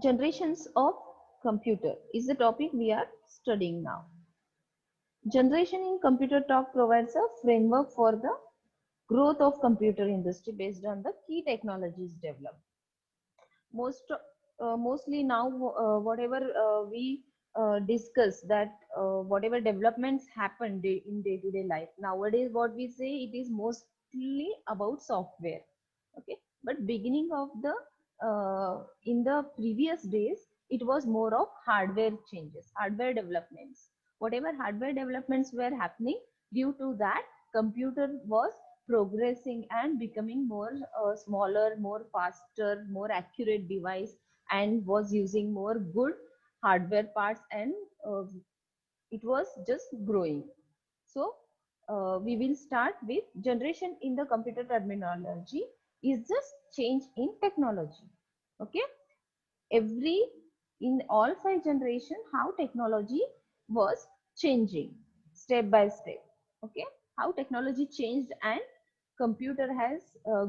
Generations of computer is the topic we are studying now. Generation in Computer Talk provides a framework for the growth of computer industry based on the key technologies developed. Mostly now, whatever we discuss, that whatever developments happen in day-to-day life nowadays, what we say, it is mostly about software. Okay, but beginning of the in the previous days, it was more of hardware changes, hardware developments. Whatever hardware developments were happening, due to that, computer was progressing and becoming more smaller, more faster, more accurate device, and was using more good hardware parts, and uh, it was just growing. So we will start with generation in the computer terminology is just change in technology. Okay, every in all five generation, how technology was changing step by step. Okay, how technology changed and computer has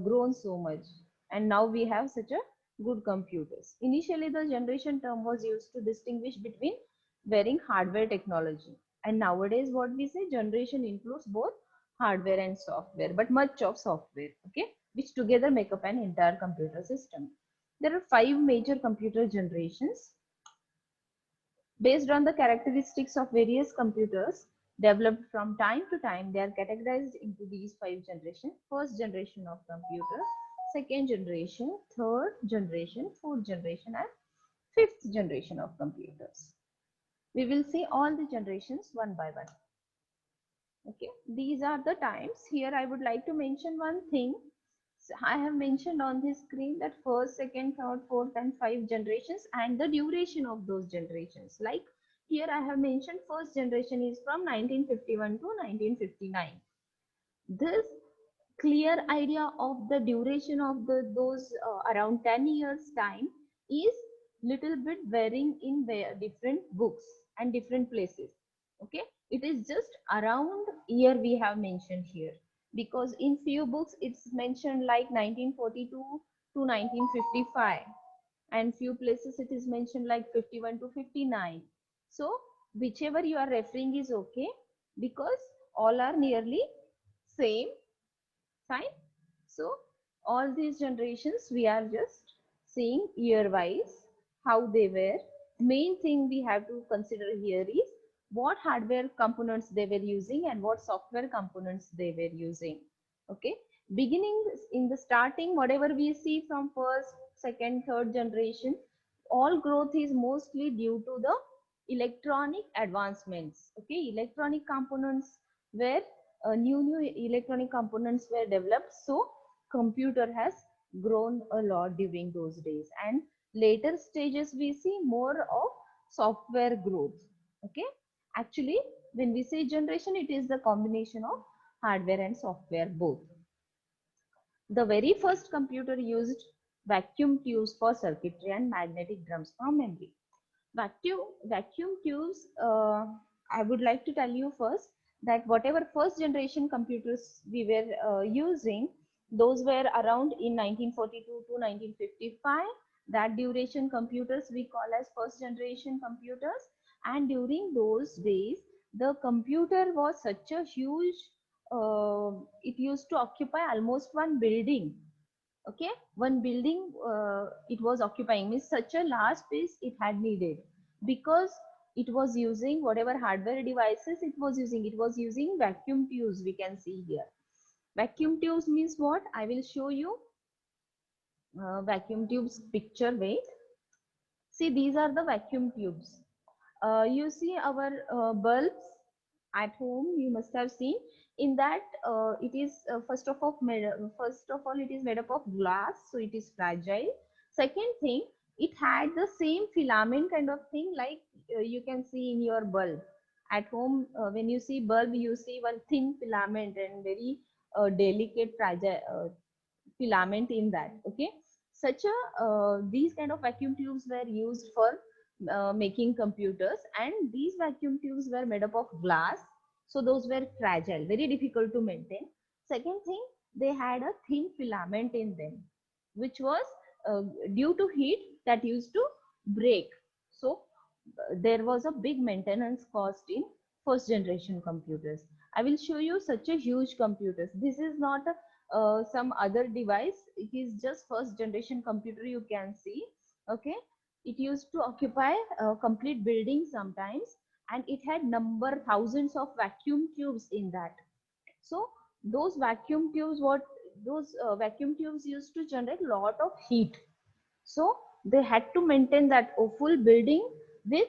grown so much, and now we have such a good computers. Initially the generation term was used to distinguish between varying hardware technology, and nowadays what we say, generation includes both hardware and software, but much of software. Okay, which together make up an entire computer system. There are five major computer generations based on the characteristics of various computers developed from time to time. They are categorized into these five generations: first generation of computers, second generation, third generation, fourth generation, and fifth generation of computers. We will see all the generations one by one. Okay, these are the times. Here I would like to mention one thing. I have mentioned on this screen that first, second, third, fourth, and five generations and the duration of those generations. Like here I have mentioned first generation is from 1951 to 1959. This clear idea of the duration of those around 10 years time is little bit varying in different books and different places. Okay, it is just around year we have mentioned here, because in few books it's mentioned like 1942 to 1955, and few places it is mentioned like 51 to 59. So whichever you are referring is okay, because all are nearly same. Fine. So all these generations we are just seeing year wise how they were. Main thing we have to consider here is what hardware components they were using and what software components they were using. Okay, beginning in the starting, whatever we see from first, second, third generation, all growth is mostly due to the electronic advancements. Okay, electronic components were new electronic components were developed, so computer has grown a lot during those days. And later stages we see more of software growth. Okay, actually when we say generation, it is the combination of hardware and software both. The very first computer used vacuum tubes for circuitry and magnetic drums for memory. Vacuum tubes, I would like to tell you first that whatever first generation computers we were using, those were around in 1942 to 1955. That duration computers we call as first generation computers. And during those days, the computer was such a huge, it used to occupy almost one building. Okay, one building it was occupying, means such a large space it had needed, because it was using whatever hardware devices it was using vacuum tubes. We can see here vacuum tubes means what, I will show you vacuum tubes picture. Wait, see, these are the vacuum tubes. You see our bulbs at home, you must have seen. In that it is first of all it is made up of glass, so it is fragile. Second thing, it had the same filament kind of thing, like you can see in your bulb at home. When you see bulb, you see one thin filament and very delicate fragile filament in that. Okay, such a these kind of vacuum tubes were used for making computers, and these vacuum tubes were made up of glass, so those were fragile, very difficult to maintain. Second thing, they had a thin filament in them, which was uh, due to heat that used to break. So there was a big maintenance cost in first generation computers. I will show you such a huge computers. This is not a, some other device. It is just first generation computer, you can see. Okay, it used to occupy a complete building sometimes, and it had number thousands of vacuum tubes in that. So those vacuum tubes, what those vacuum tubes used to generate lot of heat. So they had to maintain that full building with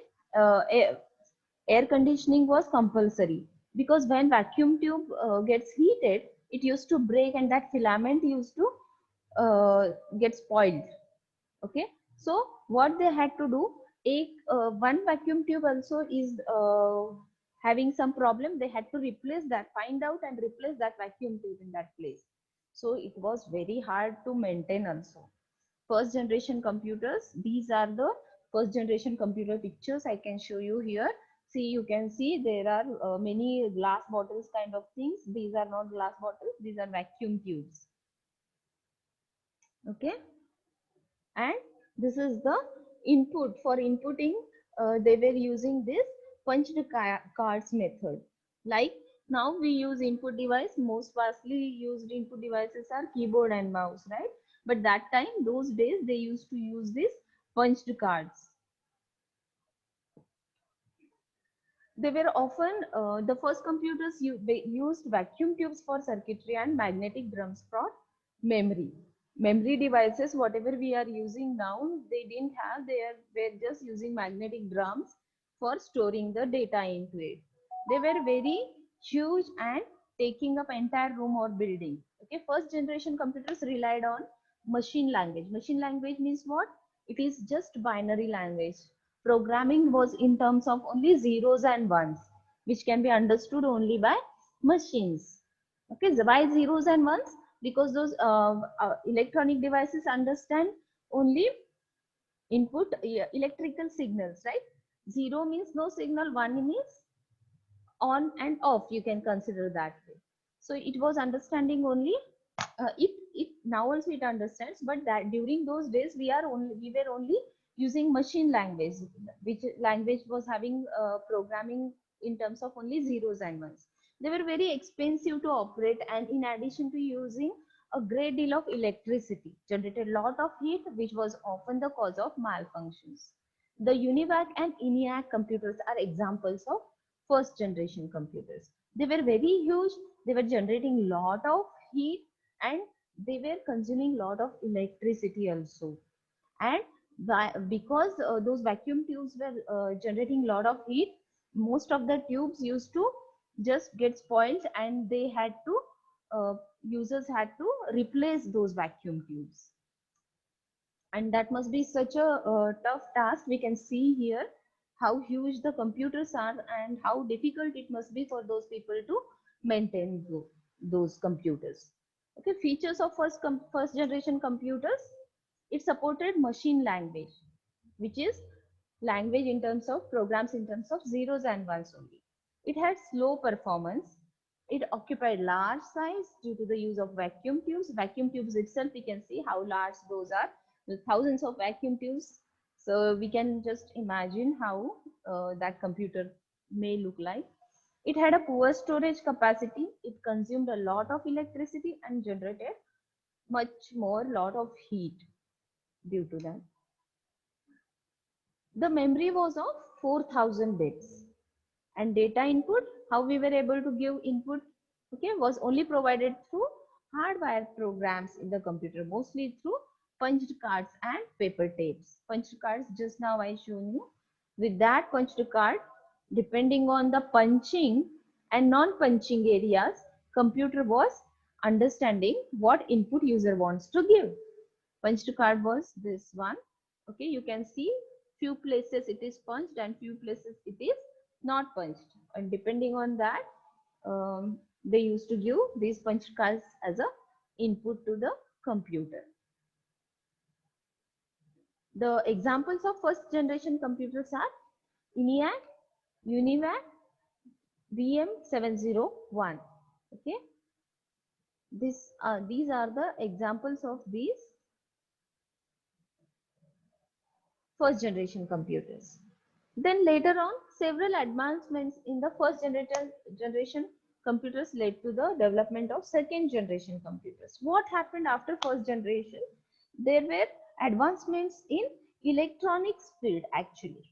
air conditioning was compulsory, because when vacuum tube gets heated, it used to break and that filament used to get spoiled. Okay, so what they had to do, one vacuum tube also is having some problem. They had to replace that, find out and replace that vacuum tube in that place. So it was very hard to maintain also. First generation computers, these are the first generation computer pictures I can show you here. See, you can see there are many glass bottles kind of things. These are not glass bottles, these are vacuum tubes. Okay, and this is the input. For inputting, they were using this punched cards method. Like now we use input device, most vastly used input devices are keyboard and mouse, right? But that time, those days, they used to use this punched cards. They were often the first computers used vacuum tubes for circuitry and magnetic drums for memory. Memory devices, whatever we are using now, they didn't have. Were just using magnetic drums for storing the data into it. They were very huge and taking up entire room or building. Okay, first generation computers relied on machine language. Machine language means what? It is just binary language. Programming was in terms of only zeros and ones, which can be understood only by machines. Okay, why zeros and ones? Because those electronic devices understand only input electrical signals, right? Zero means no signal, one means on and off, you can consider that way. So it was understanding only it now also it understands, but that during those days we were only using machine language, which language was having programming in terms of only zeros and ones. They were very expensive to operate, and in addition to using a great deal of electricity, generated a lot of heat, which was often the cause of malfunctions. The UNIVAC and ENIAC computers are examples of first generation computers. They were very huge, they were generating lot of heat, and they were consuming lot of electricity also. And because those vacuum tubes were generating lot of heat, most of the tubes used to just get spoiled, and they had to users had to replace those vacuum tubes. And that must be such a tough task. We can see here how huge the computers are and how difficult it must be for those people to maintain those computers. Okay, features of first generation computers. It supported machine language, which is language in terms of programs in terms of zeros and ones only. It had slow performance. It occupied large size due to the use of vacuum tubes. Vacuum tubes itself, we can see how large those are, the thousands of vacuum tubes. So we can just imagine how that computer may look like. It had a poor storage capacity. It consumed a lot of electricity and generated much more lot of heat due to that. The memory was of 4000 bits, and data input, how we were able to give input, okay, was only provided through hardware programs in the computer, mostly through punched cards and paper tapes. Punched cards, just now I shown you. With that punched card, depending on the punching and non-punching areas, computer was understanding what input user wants to give. Punched card was this one. Okay, you can see few places it is punched and few places it is not punched, and depending on that, they used to give these punch cards as a input to the computer. The examples of first generation computers are ENIAC, UNIVAC, VM701. Okay, these are the examples of these first generation computers. Then later on, several advancements in the first generation computers led to the development of second generation computers. What happened after first generation? There were advancements in electronics field actually.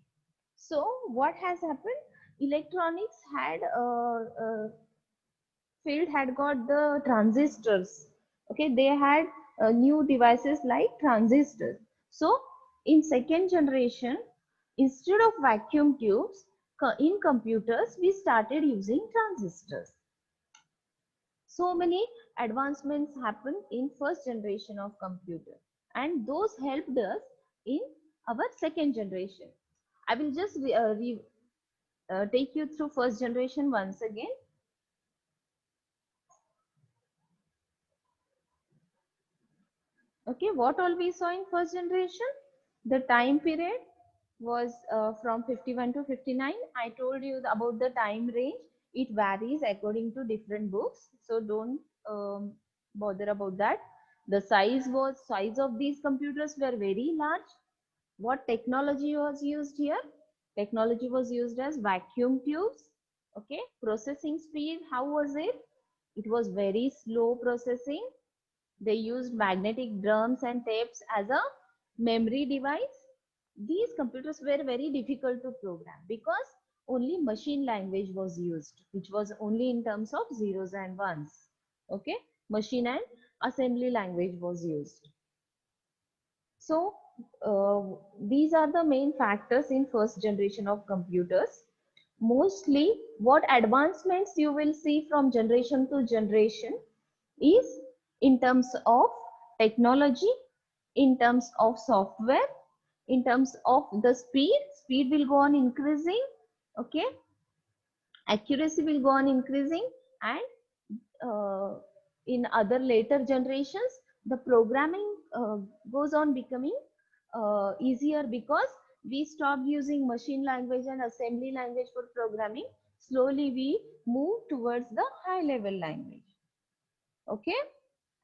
So what has happened? Electronics had field had got the transistors. Okay, they had new devices like transistors. So in second generation, instead of vacuum tubes in computers, we started using transistors. So many advancements happened in first generation of computer, and those helped us in our second generation. I will just take you through first generation once again. Okay, what all we saw in first generation? The time period was from 51 to 59. I told you about the time range. It varies according to different books. So don't bother about that. The size of these computers were very large. What technology was used here? Technology was used as vacuum tubes. Okay, processing speed, how was it? It was very slow processing. They used magnetic drums and tapes as a memory device. These computers were very difficult to program because only machine language was used, which was only in terms of zeros and ones. Okay, machine and assembly language was used. So these are the main factors in first generation of computers. Mostly what advancements you will see from generation to generation is in terms of technology, in terms of software, in terms of the speed will go on increasing, okay, accuracy will go on increasing, and in other later generations the programming goes on becoming easier because we stopped using machine language and assembly language for programming. Slowly we move towards the high level language. Okay,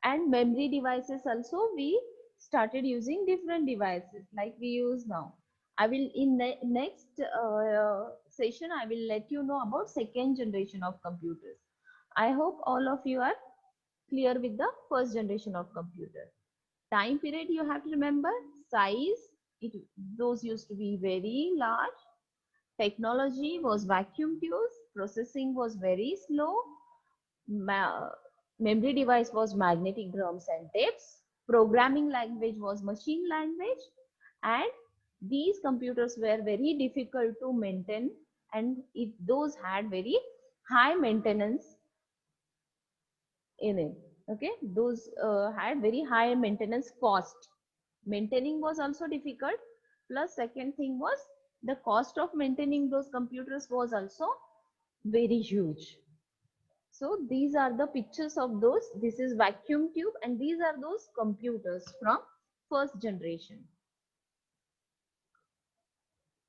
and memory devices also we started using different devices like we use now. I will in the next session I will let you know about second generation of computers. I hope all of you are clear with the first generation of computer. Time period you have to remember. Size, those used to be very large. Technology was vacuum tubes. Processing was very slow. Memory device was magnetic drums and tapes. Programming language was machine language. And these computers were very difficult to maintain, and those had very high maintenance in it. Okay, those had very high maintenance cost. Maintaining was also difficult. Plus second thing was the cost of maintaining those computers was also very huge. So these are the pictures of those. This is vacuum tube and these are those computers from first generation.